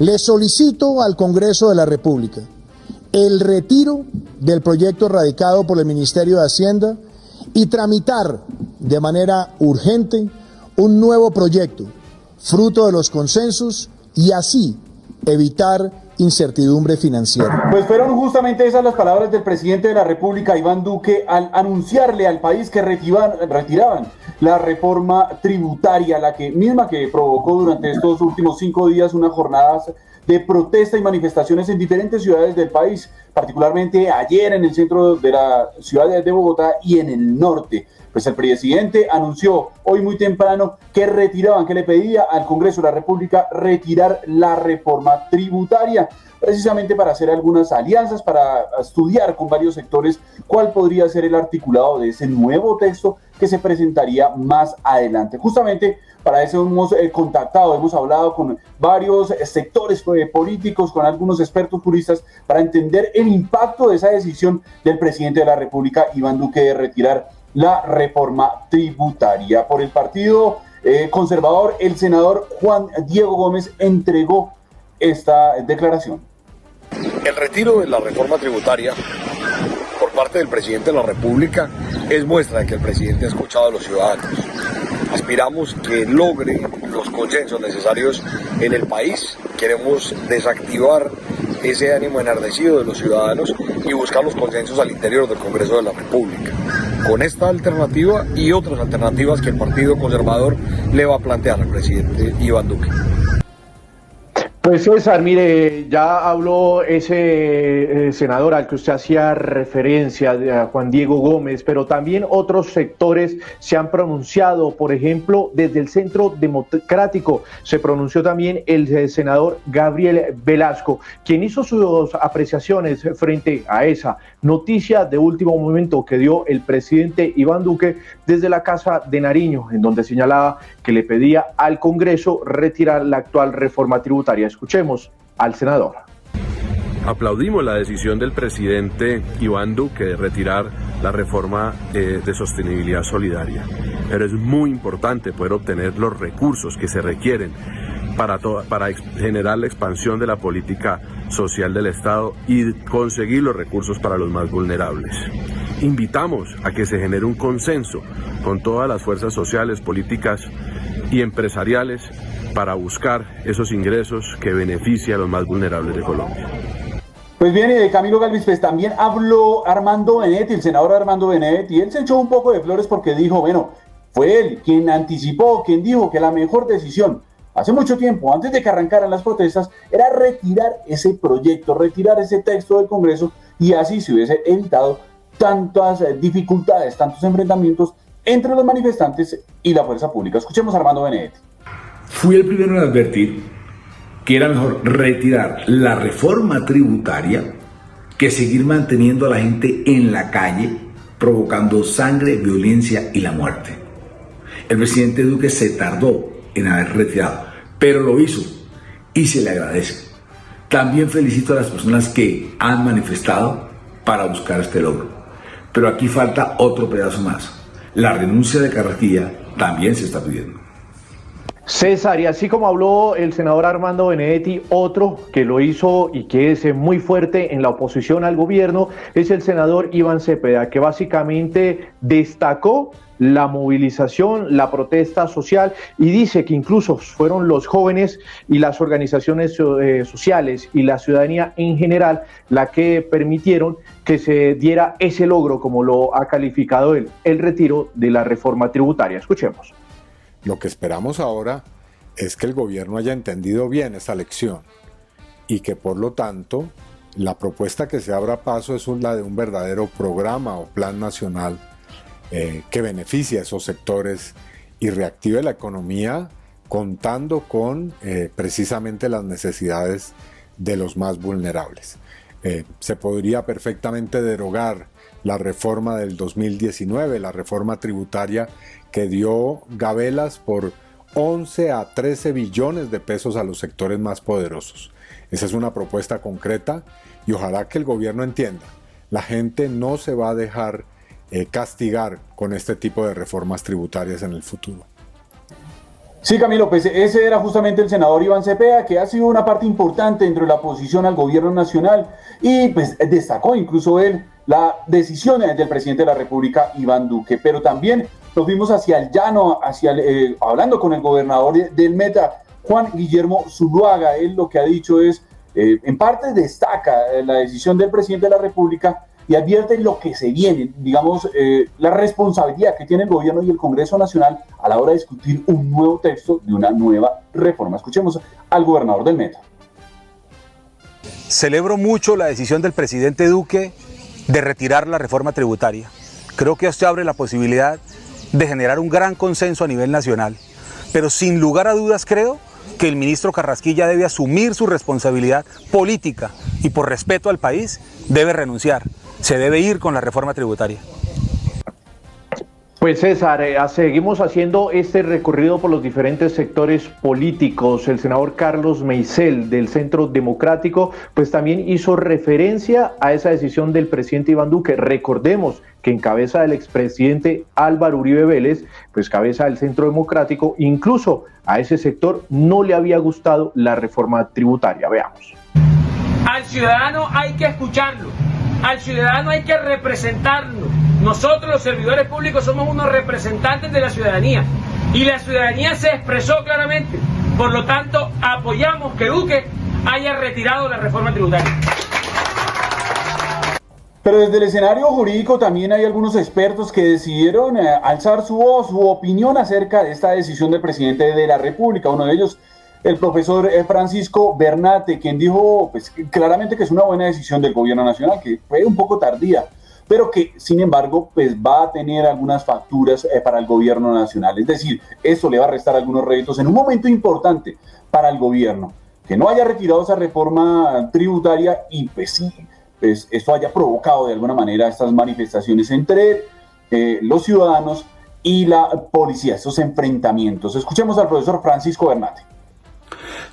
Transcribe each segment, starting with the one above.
Le solicito al Congreso de la República el retiro del proyecto radicado por el Ministerio de Hacienda y tramitar de manera urgente un nuevo proyecto, fruto de los consensos, y así evitar incertidumbre financiera. Pues fueron justamente esas las palabras del presidente de la República, Iván Duque, al anunciarle al país que retiraban la reforma tributaria, la misma que provocó durante estos últimos 5 días unas jornadas de protesta y manifestaciones en diferentes ciudades del país, particularmente ayer en el centro de la ciudad de Bogotá y en el norte. Pues el presidente anunció hoy muy temprano que retiraban, que le pedía al Congreso de la República retirar la reforma tributaria, precisamente para hacer algunas alianzas, para estudiar con varios sectores cuál podría ser el articulado de ese nuevo texto que se presentaría más adelante. Justamente para eso hemos contactado, hemos hablado con varios sectores políticos, con algunos expertos juristas, para entender el impacto de esa decisión del presidente de la República, Iván Duque, de retirar la reforma tributaria. Por el Partido Conservador, el senador Juan Diego Gómez entregó esta declaración. El retiro de la reforma tributaria por parte del presidente de la República es muestra de que el presidente ha escuchado a los ciudadanos. Aspiramos que logre los consensos necesarios en el país. Queremos desactivar ese ánimo enardecido de los ciudadanos y buscar los consensos al interior del Congreso de la República. Con esta alternativa y otras alternativas que el Partido Conservador le va a plantear al presidente Iván Duque. Pues César, mire, ya habló ese senador al que usted hacía referencia, Juan Diego Gómez, pero también otros sectores se han pronunciado. Por ejemplo, desde el Centro Democrático se pronunció también el senador Gabriel Velasco, quien hizo sus apreciaciones frente a esa noticia de último momento que dio el presidente Iván Duque desde la Casa de Nariño, en donde señalaba que le pedía al Congreso retirar la actual reforma tributaria. Escuchemos al senador. Aplaudimos la decisión del presidente Iván Duque de retirar la reforma de sostenibilidad solidaria, pero es muy importante poder obtener los recursos que se requieren para generar la expansión de la política social del Estado y conseguir los recursos para los más vulnerables. Invitamos a que se genere un consenso con todas las fuerzas sociales, políticas y empresariales para buscar esos ingresos que beneficien a los más vulnerables de Colombia. Pues bien, Camilo Galvis, pues también habló Armando Benedetti, el senador Armando Benedetti, y él se echó un poco de flores porque dijo, bueno, fue él quien anticipó, quien dijo que la mejor decisión hace mucho tiempo, antes de que arrancaran las protestas, era retirar ese proyecto, retirar ese texto del Congreso, y así se hubiese evitado tantas dificultades, tantos enfrentamientos entre los manifestantes y la fuerza pública. Escuchemos a Armando Benedetti. Fui el primero en advertir que era mejor retirar la reforma tributaria que seguir manteniendo a la gente en la calle, provocando sangre, violencia y la muerte. El presidente Duque se tardó en haber retirado, pero lo hizo y se le agradece. También felicito a las personas que han manifestado para buscar este logro. Pero aquí falta otro pedazo más. La renuncia de Carrasquilla también se está pidiendo. César, y así como habló el senador Armando Benedetti, otro que lo hizo y que es muy fuerte en la oposición al gobierno es el senador Iván Cepeda, que básicamente destacó la movilización, la protesta social, y dice que incluso fueron los jóvenes y las organizaciones sociales y la ciudadanía en general la que permitieron que se diera ese logro, como lo ha calificado él, el retiro de la reforma tributaria. Escuchemos. Lo que esperamos ahora es que el gobierno haya entendido bien esta lección y que por lo tanto la propuesta que se abra paso es la de un verdadero programa o plan nacional que beneficie a esos sectores y reactive la economía contando con precisamente las necesidades de los más vulnerables. Se podría perfectamente derogar la reforma del 2019, la reforma tributaria que dio gabelas por 11 a 13 billones de pesos a los sectores más poderosos. Esa es una propuesta concreta y ojalá que el gobierno entienda. La gente no se va a dejar castigar con este tipo de reformas tributarias en el futuro. Sí, Camilo, pues ese era justamente el senador Iván Cepeda, que ha sido una parte importante dentro de la oposición al gobierno nacional y pues destacó incluso él la decisión del presidente de la República, Iván Duque, pero también nos fuimos hacia el llano, hablando con el gobernador del Meta, Juan Guillermo Zuluaga. Él lo que ha dicho es, en parte destaca la decisión del presidente de la República y advierte lo que se viene, digamos, la responsabilidad que tiene el gobierno y el Congreso Nacional a la hora de discutir un nuevo texto de una nueva reforma. Escuchemos al gobernador del Meta. Celebro mucho la decisión del presidente Duque de retirar la reforma tributaria. Creo que esto abre la posibilidad de generar un gran consenso a nivel nacional, pero sin lugar a dudas creo que el ministro Carrasquilla debe asumir su responsabilidad política y por respeto al país debe renunciar. Se debe ir con la reforma tributaria. Pues César, seguimos haciendo este recorrido por los diferentes sectores políticos. El senador Carlos Meisel del Centro Democrático pues también hizo referencia a esa decisión del presidente Iván Duque. Recordemos que en cabeza del expresidente Álvaro Uribe Vélez, pues cabeza del Centro Democrático, incluso a ese sector no le había gustado la reforma tributaria. Veamos. Al ciudadano hay que escucharlo, al ciudadano hay que representarlo. Nosotros los servidores públicos somos unos representantes de la ciudadanía y la ciudadanía se expresó claramente. Por lo tanto, apoyamos que Duque haya retirado la reforma tributaria. Pero desde el escenario jurídico también hay algunos expertos que decidieron alzar su voz, su opinión acerca de esta decisión del presidente de la República. Uno de ellos, el profesor Francisco Bernate, quien dijo pues, claramente que es una buena decisión del gobierno nacional, que fue un poco tardía, pero que sin embargo pues va a tener algunas facturas para el gobierno nacional. Es decir, eso le va a restar algunos réditos en un momento importante para el gobierno, que no haya retirado esa reforma tributaria y pues sí, pues esto haya provocado de alguna manera estas manifestaciones entre los ciudadanos y la policía, estos enfrentamientos. Escuchemos al profesor Francisco Bernate.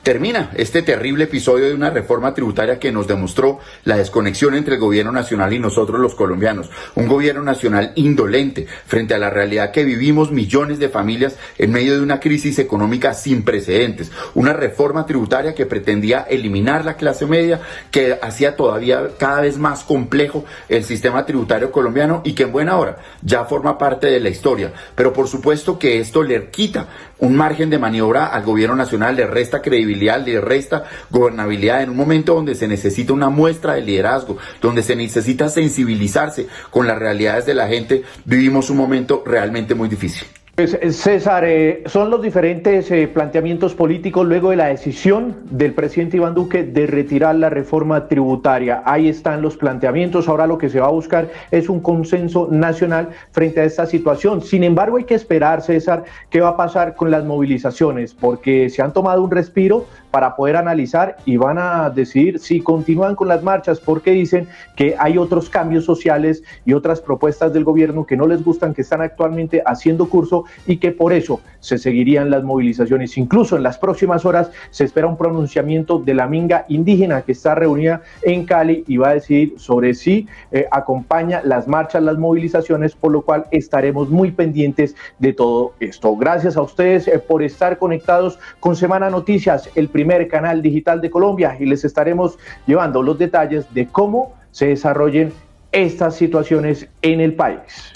Termina este terrible episodio de una reforma tributaria que nos demostró la desconexión entre el gobierno nacional y nosotros los colombianos. Un gobierno nacional indolente frente a la realidad que vivimos millones de familias en medio de una crisis económica sin precedentes. Una reforma tributaria que pretendía eliminar la clase media, que hacía todavía cada vez más complejo el sistema tributario colombiano y que en buena hora ya forma parte de la historia. Pero por supuesto que esto le quita un margen de maniobra al gobierno nacional, le resta credibilidad, le resta gobernabilidad en un momento donde se necesita una muestra de liderazgo, donde se necesita sensibilizarse con las realidades de la gente. Vivimos un momento realmente muy difícil. Pues César, son los diferentes planteamientos políticos luego de la decisión del presidente Iván Duque de retirar la reforma tributaria. Ahí están los planteamientos. Ahora lo que se va a buscar es un consenso nacional frente a esta situación. Sin embargo, hay que esperar, César, qué va a pasar con las movilizaciones, porque se han tomado un respiro para poder analizar y van a decidir si continúan con las marchas, porque dicen que hay otros cambios sociales y otras propuestas del gobierno que no les gustan, que están actualmente haciendo curso y que por eso se seguirían las movilizaciones. Incluso en las próximas horas se espera un pronunciamiento de la minga indígena que está reunida en Cali y va a decidir sobre si acompaña las marchas, las movilizaciones, por lo cual estaremos muy pendientes de todo esto. Gracias a ustedes por estar conectados con Semana Noticias, el primer canal digital de Colombia, y les estaremos llevando los detalles de cómo se desarrollen estas situaciones en el país.